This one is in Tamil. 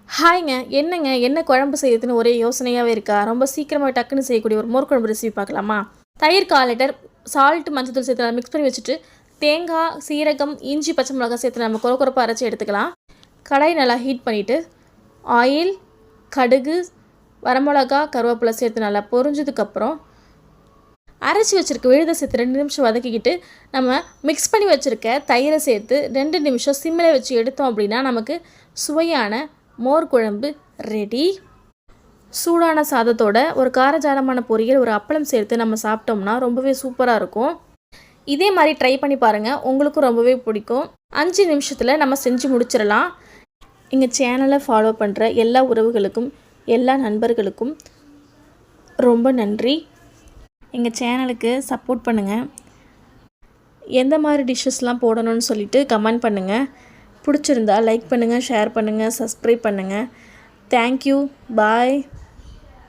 ஹாய்ங்க. என்னங்க என்ன குழம்பு செய்யறதுன்னு ஒரே யோசனையாவே இருக்கா? ரொம்ப சீக்கிரமா டக்குன்னு செய்யக்கூடிய ஒரு மோர் குழம்பு ரெசிபி பார்க்கலாமா? தயிர் 1/4 லிட்டர், சால்ட், மஞ்சத்தூள் சேர்த்து நல்லா மிக்ஸ் பண்ணி வச்சுட்டு, தேங்காய், சீரகம், இஞ்சி, பச்சை மிளகாய் சேர்த்து நம்ம கொரகொரப்பா அரைச்சு எடுத்துக்கலாம். கடாய் நல்லா ஹீட் பண்ணிவிட்டு, ஆயில், கடுகு, வரமிளகா, கருவேப்பிலை சேர்த்து நல்லா பொரிஞ்சதுக்கப்புறம், அரைச்சி வச்சுருக்க விழுதை சேர்த்து 2 நிமிஷம் வதக்கிக்கிட்டு, நம்ம மிக்ஸ் பண்ணி வச்சுருக்க தயிரை சேர்த்து 2 நிமிஷம் சிம்மில் வச்சு எடுத்தோம் அப்படின்னா நமக்கு சுவையான மோர் குழம்பு ரெடி. சூடான சாதத்தோட ஒரு காரசாரமான பொரியல், ஒரு அப்பளம் சேர்த்து நம்ம சாப்பிட்டோம்னா ரொம்பவே சூப்பராக இருக்கும். இதே மாதிரி ட்ரை பண்ணி பாருங்கள், உங்களுக்கும் ரொம்பவே பிடிக்கும். 5 நிமிஷத்தில் நம்ம செஞ்சு முடிச்சிடலாம். எங்கள் சேனலை ஃபாலோ பண்ணுற எல்லா உறவுகளுக்கும், எல்லா நண்பர்களுக்கும் ரொம்ப நன்றி. எங்கள் சேனலுக்கு சப்போர்ட் பண்ணுங்கள். எந்த மாதிரி டிஷ்ஷஸ்லாம் போடணும்னு சொல்லிவிட்டு கமெண்ட் பண்ணுங்கள். பிடிச்சிருந்தா லைக் பண்ணுங்கள், ஷேர் பண்ணுங்கள், சப்ஸ்கிரைப் பண்ணுங்கள். தேங்க்யூ. பாய்.